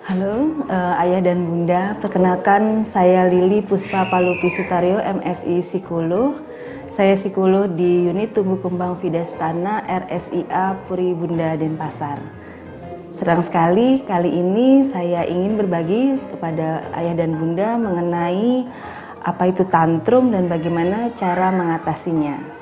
Halo Ayah dan Bunda, perkenalkan saya Lili Puspa Palupi Sutario, MSI Psikolog. Saya psikolog di Unit Tumbuh Kembang Vidastana RSIA Puri Bunda Denpasar. Senang sekali kali ini saya ingin berbagi kepada Ayah dan Bunda mengenai apa itu tantrum dan bagaimana cara mengatasinya.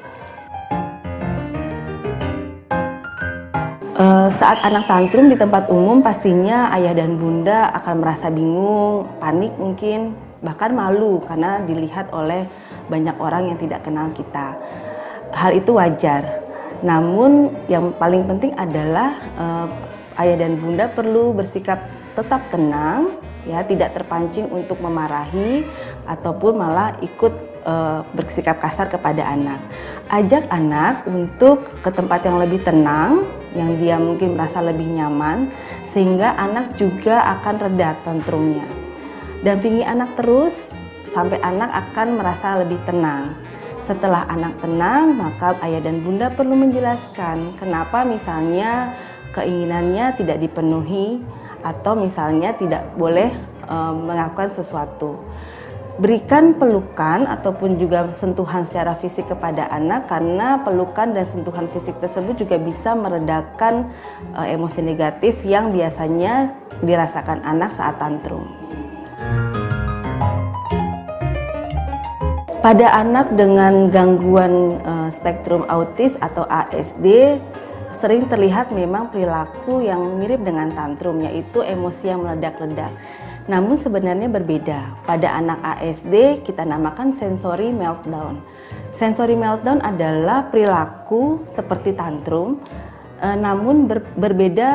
Saat anak tantrum di tempat umum, pastinya ayah dan bunda akan merasa bingung, panik mungkin, bahkan malu karena dilihat oleh banyak orang yang tidak kenal kita. Hal itu wajar. Namun yang paling penting adalah ayah dan bunda perlu bersikap tetap tenang, ya, tidak terpancing untuk memarahi ataupun malah ikut bersikap kasar kepada anak. Ajak anak untuk ke tempat yang lebih tenang, yang dia mungkin merasa lebih nyaman, sehingga anak juga akan reda tantrumnya. Dampingi anak terus sampai anak akan merasa lebih tenang. Setelah anak tenang, maka ayah dan bunda perlu menjelaskan kenapa misalnya keinginannya tidak dipenuhi atau misalnya tidak boleh melakukan sesuatu. Berikan pelukan ataupun juga sentuhan secara fisik kepada anak, karena pelukan dan sentuhan fisik tersebut juga bisa meredakan emosi negatif yang biasanya dirasakan anak saat tantrum. Pada anak dengan gangguan spektrum autis atau ASD, sering terlihat memang perilaku yang mirip dengan tantrum, yaitu emosi yang meledak-ledak. Namun sebenarnya berbeda. Pada anak ASD kita namakan sensory meltdown. Sensory meltdown adalah perilaku seperti tantrum, namun berbeda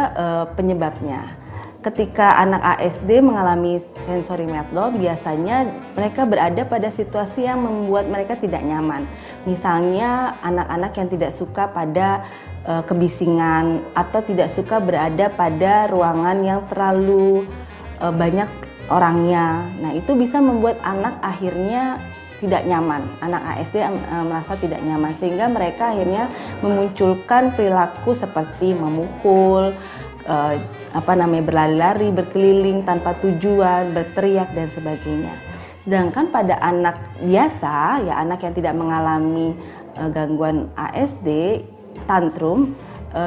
penyebabnya. Ketika anak ASD mengalami sensory meltdown, biasanya mereka berada pada situasi yang membuat mereka tidak nyaman. Misalnya anak-anak yang tidak suka pada kebisingan atau tidak suka berada pada ruangan yang terlalu banyak orangnya. Nah, itu bisa membuat anak akhirnya tidak nyaman. Anak ASD merasa tidak nyaman, sehingga mereka akhirnya memunculkan perilaku seperti memukul, berlari-lari, berkeliling tanpa tujuan, berteriak dan sebagainya. Sedangkan pada anak biasa, ya anak yang tidak mengalami gangguan ASD, tantrum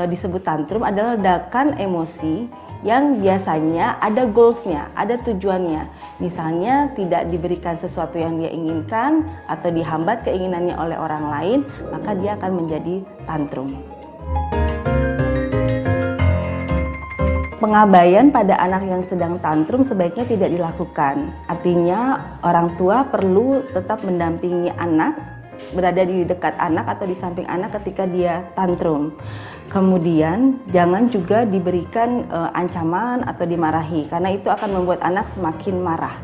disebut tantrum adalah ledakan emosi yang biasanya ada goalsnya, ada tujuannya. Misalnya tidak diberikan sesuatu yang dia inginkan atau dihambat keinginannya oleh orang lain, maka dia akan menjadi tantrum. Pengabaian pada anak yang sedang tantrum sebaiknya tidak dilakukan. Artinya orang tua perlu tetap mendampingi anak, berada di dekat anak atau di samping anak ketika dia tantrum. Kemudian jangan juga diberikan ancaman atau dimarahi, karena itu akan membuat anak semakin marah.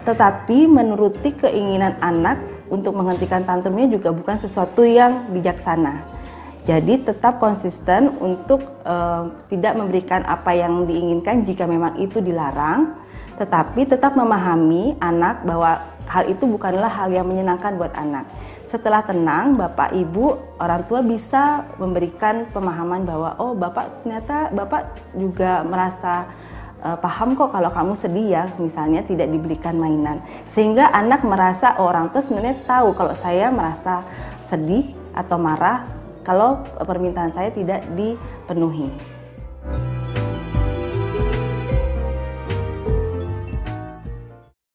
Tetapi menuruti keinginan anak untuk menghentikan tantrumnya juga bukan sesuatu yang bijaksana. Jadi tetap konsisten untuk tidak memberikan apa yang diinginkan jika memang itu dilarang, tetapi tetap memahami anak bahwa hal itu bukanlah hal yang menyenangkan buat anak. Setelah tenang, bapak, ibu, orang tua bisa memberikan pemahaman bahwa oh ternyata bapak juga merasa paham kok kalau kamu sedih ya, misalnya tidak diberikan mainan. Sehingga anak merasa orang tua sebenarnya tahu kalau saya merasa sedih atau marah kalau permintaan saya tidak dipenuhi.